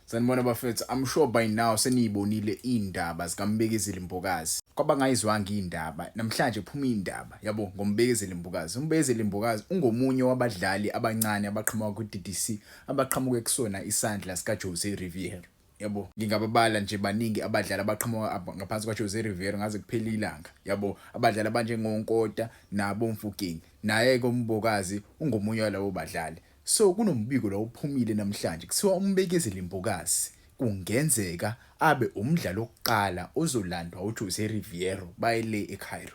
Sanibona bafethu, I'm sure by now seniyibonile indaba zikaMbekezeli Mbokazi. Kwabangayizwanga indaba, namhlanje phuma indaba, yabo, ngoMbekezeli Mbokazi. uMbekezeli Mbokazi ungomunye wabadlali abancane abaqhamuka ku-DDC, abaqhamuke kusona isandla sikaJose Riviere. Yabo, ngingababala nje baningi abadlali abaqhamuka ngaphansi kwaJose Riviere ngaze kuphela ilanga. Yabo, abadlali abanjengoNkota nabo Mfokeng. Naye-ke uMbokazi ungomunye walabo badlali. So kunombiko la uphumile namhlanje kuthiwa uMbekezeli Mbokazi kungenzeka abe umdlalo wokuqala ozolandwa uJose Riviere bayele eCairo.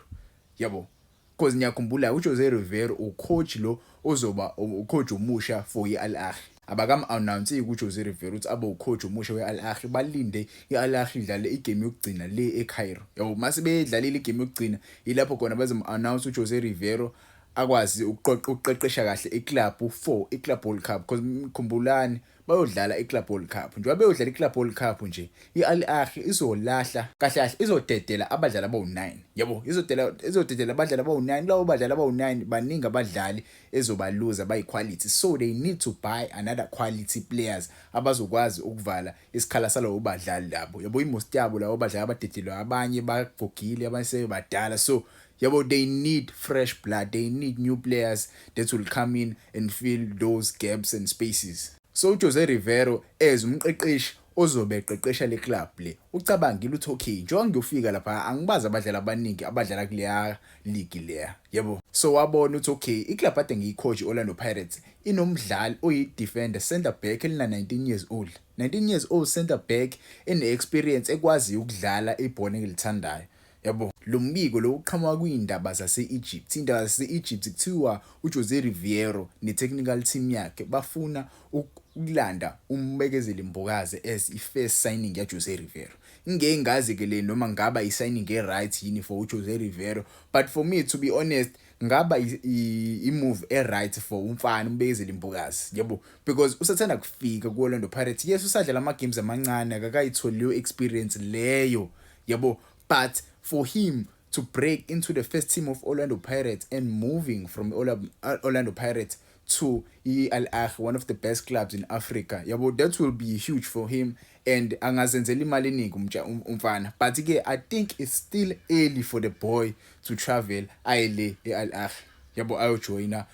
Yabo, because ngiyakhumbula uJose Riviere ucoach lo ozoba ucoach omusha for iAl Ahly. Abakam-announce kuJose Riviere ukuthi abe ucoach omusha weAl Ahly, balinde iAl Ahly idlale igame yokugcina le eCairo. Yabo, mase bedlalile igame yokugcina ilapho khona bazom-announce uJose Riviere akwazi ukuqeqesha kahle eclub for iClub World Cup, because mkhumbulani bayodlala iClub World Cup. Njengoba beyodlala iClub World Cup nje, iAl Ahly izolahla kahle kahle, izodedela abadlali abawu9. Yabo, izodedela abadlali abawu9. Lawo badlali abawu9 baningi abadlali ezobaluza bayiquality, so they need to buy another quality players abazokwazi ukuvala isikhala salowo badlali labo. Yabo, imost yabo lawo badlali abadedelwa, abanye bagogile, abanye sebadala. So yabo, they need fresh blood, they need new players that will come in and fill those gaps and spaces. So uJose Riviere as umqeqeshi ozobe eqeqesha le club le, ucabangile uthi okay, njengoba ngiyofika lapha angibazi abadlali abaningi abadlala kuleya league leya. Yabo, so wabona uthi okay, iclub ade ngiyicoach Orlando Pirates inomdlali oyi-defender center back elina 19 years old. 19 years old center back ene-experience ekwaziyo ukudlala ibhola engilithandayo. Yabo, lo mbiko lo uqhamuka kuyindaba zase-Egypt. Indaba zase-Egypt kuthiwa uJose Riviere ne-technical team yakhe bafuna ukulanda uMbekezeli Mbokazi as i-first signing yaJose Riviere. Ngeke ngazi ke le noma ngaba i-signing e-right yini for uJose Riviere, but for me to be honest ngaba i-move e-right for umfana uMbekezeli Mbokazi. Yabo, because usathanda kufika ku-Orlando Pirates. Yes, usadlala ama-games amancane, akakayitholiyo experience leyo. Yabo, but for him to break into the first team of Orlando Pirates and moving from Orlando Pirates to Al Ahly, one of the best clubs in Africa, yabo, that will be huge for him, and angazenzela imali eningi umfana. But again, I think it's still early for the boy to travel ayele eAl Ahly. Yabo, ayojoyina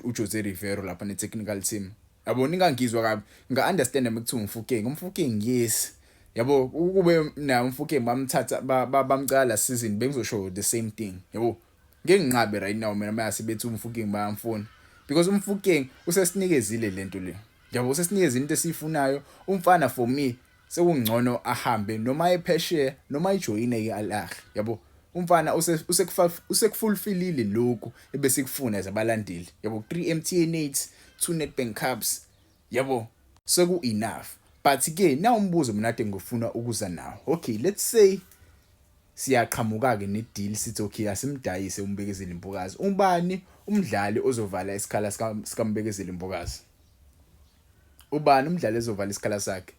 uJose Riviere lapha ne-technical team. Yabo, ningangizwa kabi, nga-understand mekuthiwa Mfokeng yes. Yabo, ukube na Mfokeng bamthatha bamcala season bengizosho the same thing. Yabo, ngeke nginqabe right now mina mase bethi uMfokeng bayamfuna, because uMfokeng usesinikezile lento le. Yabo, usesinikezile into esifunayo. Umfana for me sekungcono ahambe noma ephesheya noma ijoyine iAl Ahly. Yabo, umfana usekufulfillile lokhu ebesikufuna ezabalandeli. Yabo, 3 MTN8, 2 Nedbank Cups. Yabo, seku enough. But again, now umbuzo mina ade ngifuna ukuza nawo. Okay, let's say siyaqhamuka ke ne-deal sithi okay asimdayise uMbekezeli Mbokazi. Ubani umdlali ozovala isikhala sikaMbekezeli Mbokazi? Ubani umdlali ozovala isikhala sakhe?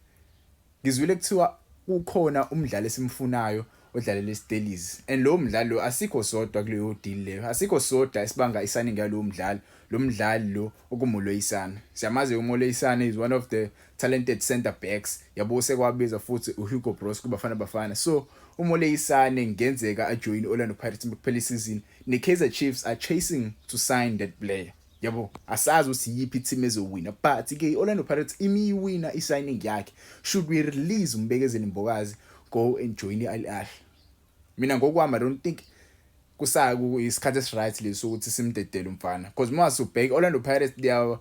Ngizwile kuthiwa ukhona umdlali esimfunayo odlalela iStellies, and lo mdlali lo asikho sodwa kuleyo deal leyo. Asikho sodwa esibanga isaningi yalo mdlali. Lo mdlali lo okuMolweni. Siyamazi uMolweni is one of the talented center backs. Yabo, sekwabiza futhi uHugo Broos kuBafana Bafana. So uMolweni ngenzeka ajoin Orlando Pirates kuphela isizini. Ne-Kaizer Chiefs are chasing to sign that player. Yabo, asazi ukuthi yiphi team ezowina, but ke Orlando Pirates imiwina i-signing yakhe. Should we release uMbekezeli Mbokazi, go and join iAl Ahly? Mina ngokwami I don't think kusaku isikhathi esi-right leso ukuthi simdedele umfana, because mase ubheke Orlando Pirates they are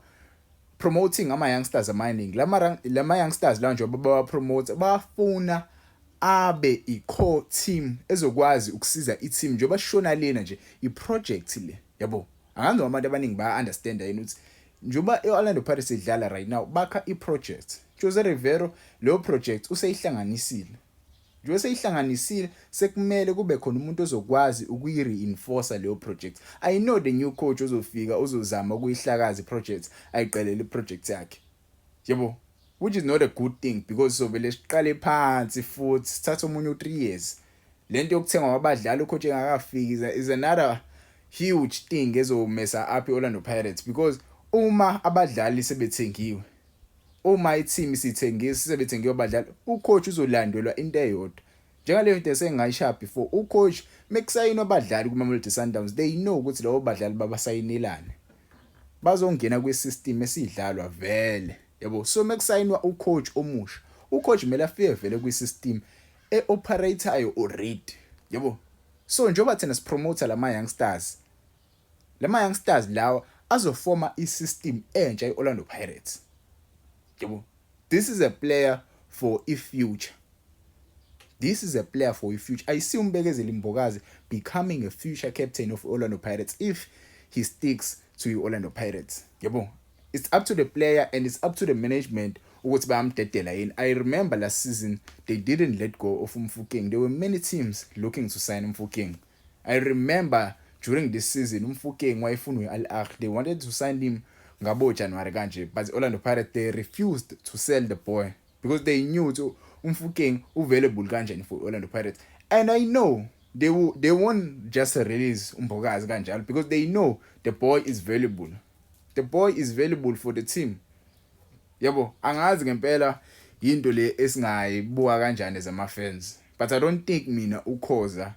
promoting ama-youngsters amaningi. Lama-youngsters la nje babapromote bafuna abe i-core team ezokwazi ukusiza i-team njengoba shona lena nje i-project le. Yabo, angazi abantu abaningi baya-understanda yini ukuthi njengoba i-Orlando Pirates idlala right now bakha i-project. Jose Riviere leyo project useyihlanganisile. Njengoba seyihlanganisile sekumele kube khona umuntu ozokwazi ukuyi-reinforce leyo project. I know the new coach ozofika uzozama ukuyihlakaza i-project ayiqelele i-project yakhe. Yabo, which is not a good thing, because sovele siqale phansi futhi sithatha omunye u3 years. Lento yokuthenga abadlali ucoach engakafiki is another huge thing ezomesa up iOrlando Pirates, because uma abadlali sebethengiwe uma i-team sebethengiwe abadlali, ucoach uzolandelwa into eyodwa. Njengaleyo nto esengayishaya before, ucoach mekusayinwa abadlali kuMamelodi Sundowns, they know ukuthi labo badlali babasayinelane. Bazongena kwi-system esidlalwa vele. Yabo, so mekusayinwa ucoach omusha, ucoach kumele afike vele kwi-system e-operateayo already. Yabo. So njengoba thina sipromoter lama-youngsters lawa azofoma i-system entsha i-Orlando Pirates. Yabo. This is a player for i-future. This is a player for i-future. I see Umbekezeli Mbokazi becoming a future captain of Orlando Pirates if he sticks to i-Orlando Pirates. Yabo. It's up to the player and it's up to the management ukuthi bayamdedela yini. I remember last season they didn't let go of Mfokeng. There were many teams looking to sign Mfokeng. I remember during this season Mfokeng wayefunwa Al Ahly. They wanted to sign him ngabo January kanje, but the Orlando Pirates, they refused to sell the boy because they knew to Mfokeng available kanjani for Orlando Pirates. And I know they won't just release Mbokazi kanjalo because they know the boy is valuable. The boy is valuable for the team. Yabo, angazi ngempela into le esingayibuka kanjani zama-fans. But I don't think mina ukhoza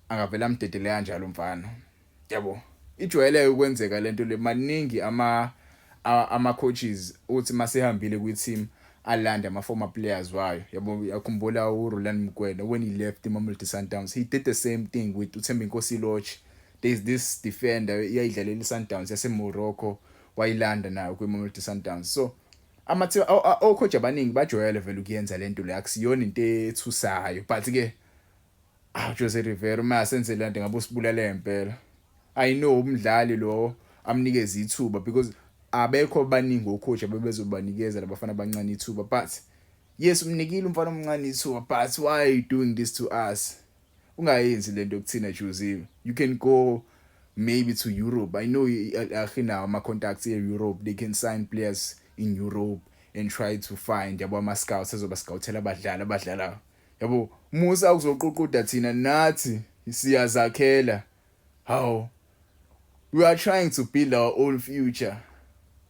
angavela amdedele kanjalo mfana. Yabo, ijwayele ukwenzeka lento le maningi ama-coaches uthi masehambile kwi-team alanda ama-former players wayo. Yabo, yakhumbula uRoland Mkwena when he left iMamelodi Sundowns. He did the same thing with uThembinkosi Lorch. There's this defender iyayidlalela iSundowns yaseMorocco wayilanda nayo kwiMamelodi Sundowns. So coach abaningi bajwayele vele ukuyenza lento le, akusiyona into ethusayo, but ke Jose Rivero masenze lento ngabe usibulale impela. I know umdlali lo amnikeza ithuba because abekho baningi ocoach abebezobanikeza labafana abancane ithuba, but yes umnikile umfana omncane ithuba, but why are you doing this to us? Ungayenzi lento kuthina Jose. You can go maybe to Europe. I know now my contacts in Europe, they can sign players in Europe and try to find yabo ama-scouts ezoba-scoutela abadlala. Yabo, Musa ukuzoququda thina nathi siyazakhela. How? We are trying to build our own future.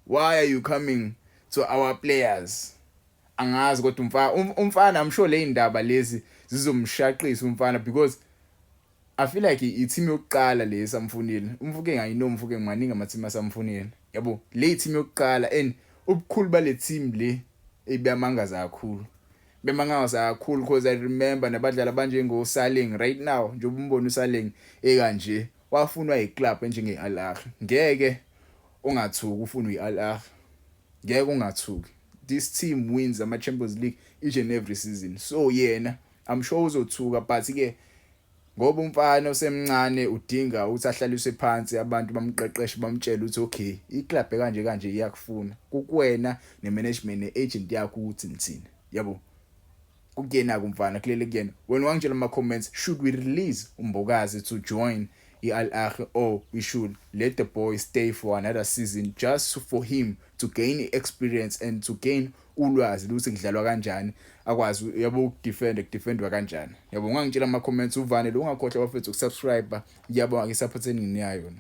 Why are you coming to our players? Angazi kodwa umfana I'm sure le indaba lezi zizomshaqisa umfana because I feel like i-team yokuqala le samfunile. Umfokeng ayino Mfokeng maningi ama-team asamfunile. Yabo, le team yokuqala and ubukhulu bale team le ebiyamangaza kakhulu. Bemangaza kakhulu because I remember nabadlali abanjengo Saleng right now, njengoba umbona uSaleng ekanje wafunwa iclub enjenge Al Ahly. Ngeke ungathuki ufunwa iAl Ahly. Ngeke ungathuki. This team wins ama-Champions League each and every season. So yena I'm sure uzothuka, but ke ngoba umfana osemncane udinga ukuthi ahlaliswe phansi abantu bamqeqeshe bamtshela ukuthi okay iclub kanje iyakufuna kukwena nemanagement neagent yakho ukuthi nithini. Yabo, kuyena kumfana kulele kuyena. Wena wangitshela ama-comments, should we release Mbokazi to join iAl Ahly or we should let the boy stay for another season just for him to gain experience and to gain ulwazi ukuthi kudlalwa kanjani, akwazi yabo ukudefendwa kanjani. Yabo, ungangitshela ama-comments uvane lo ungakhohlwa bafethu ukusubscribe. Yabo, ngisupport enini yayo.